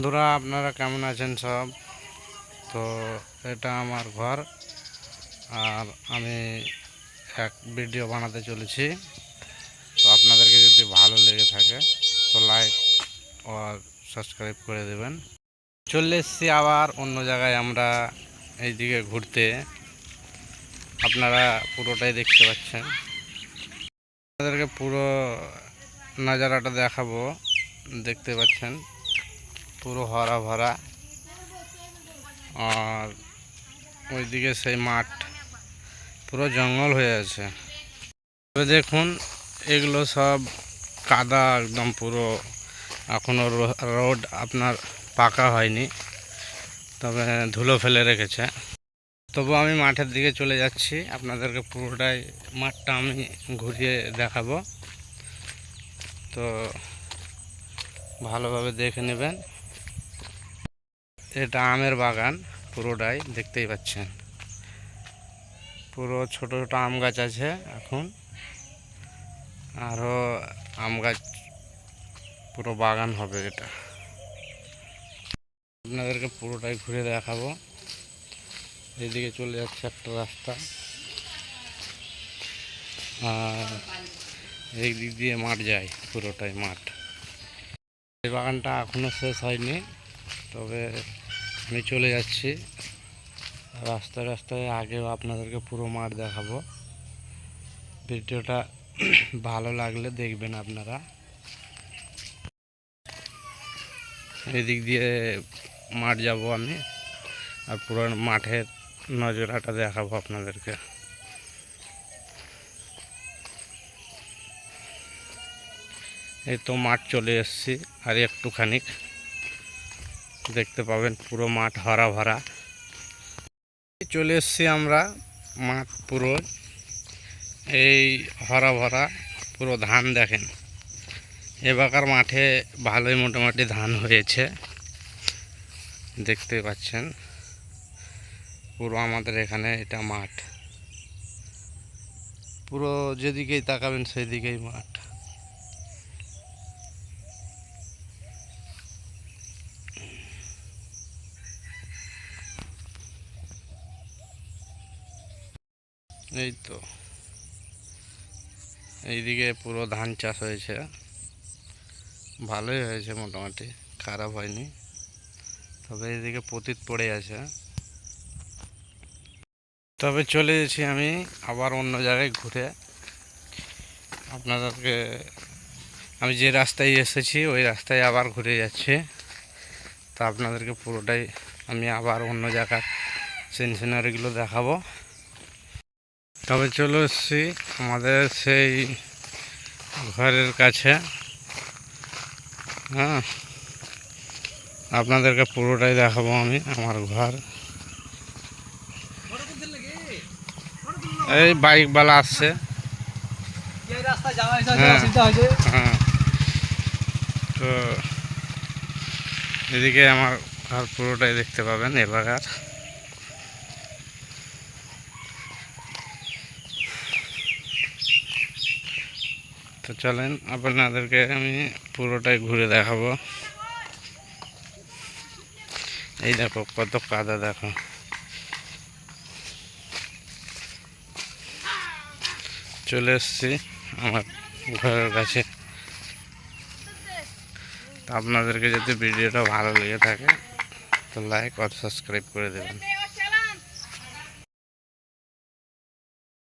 বন্ধুরা, আপনারা কেমন আছেন সব? তো এটা আমার ঘর, আর আমি এক ভিডিও বানাতে চলেছি। তো আপনাদেরকে যদি ভালো লেগে থাকে তো লাইক ও সাবস্ক্রাইব করে দেবেন। চলে এসেছি আবার অন্য জায়গায়, আমরা এইদিকে ঘুরতে। আপনারা পুরোটাই দেখতে পাচ্ছেন, আপনাদেরকে পুরো নাজারাটা দেখাবো। দেখতে পাচ্ছেন পুরো হরা ভরা, আর ওইদিকে সেই মাঠ পুরো জঙ্গল হয়ে আছে। তবে দেখুন, এগুলো সব কাদা একদম পুরো, এখনও রোড আপনার পাকা হয়নি, তবে ধুলো ফেলে রেখেছে। তবু আমি মাঠের দিকে চলে যাচ্ছি, আপনাদেরকে পুরোটাই মাঠটা আমি ঘুরিয়ে দেখাবো। তো ভালোভাবে দেখে নেবেন। এটা আমের বাগান, পুরোটাই দেখতেই পাচ্ছেন। পুরো ছোট ছোট আম গাছ আছে, এখন আরও আম গাছ, পুরো বাগান হবে এটা। আপনাদেরকে পুরোটাই ঘুরে দেখাবো। এইদিকে চলে যাচ্ছে একটা রাস্তা, আর এই দিক দিয়ে মাঠ যায়, পুরোটাই মাঠ। এই বাগানটা এখনও শেষ হয়নি, তবে আমি চলে যাচ্ছি রাস্তায় রাস্তায়। আগেও আপনাদেরকে পুরো মাঠ দেখাবো। ভিডিওটা ভালো লাগলে দেখবেন আপনারা। এদিক দিয়ে মাঠ যাব আমি, আর পুরো মাঠের নজরাটা দেখাবো আপনাদেরকে। এই তো মাঠ চলে এসেছি, আর একটুখানি দেখতে পাবেন পুরো মাঠ হরা ভরা। চলে এসেছি আমরা মাঠ পুরো, এই হরা ভরা পুরো ধান দেখেন। এবারকার মাঠে ভালোই মোটামুটি ধান হয়েছে, দেখতে পাচ্ছেন। পুরো আমাদের এখানে এটা মাঠ, পুরো যেদিকেই তাকাবেন সেই দিকেই মাঠ। এই তো এইদিকে পুরো ধান চাষ হয়েছে, ভালোই হয়েছে মোটামুটি, খারাপ হয়নি। তবে এইদিকে পতিত পড়ে আছে। তবে চলে এসেছি আমি আবার অন্য জায়গায় ঘুরে। আপনাদেরকে আমি যে রাস্তায় এসেছি ওই রাস্তায় আবার ঘুরে যাচ্ছি। তা আপনাদেরকে পুরোটাই আমি আবার অন্য জায়গার সিনারিগুলো দেখাবো। তবে চলে এসেছি আমাদের সেই ঘরের কাছে। হ্যাঁ, আপনাদেরকে পুরোটাই দেখাবো আমি আমার ঘর। এই বাইকওয়ালা আসছে। হ্যাঁ, তো এদিকে আমার ঘর পুরোটাই দেখতে পাবেন এলাকার। তো চলেন আপনাদেরকে আমি পুরোটাই ঘুরে দেখাবো। এই দেখো কত কাদা, দেখো। চলে এসছি আমার ঘরের কাছে। তো আপনাদেরকে যদি ভিডিওটা ভালো লেগে থাকে তো লাইক আর সাবস্ক্রাইব করে দেবেন।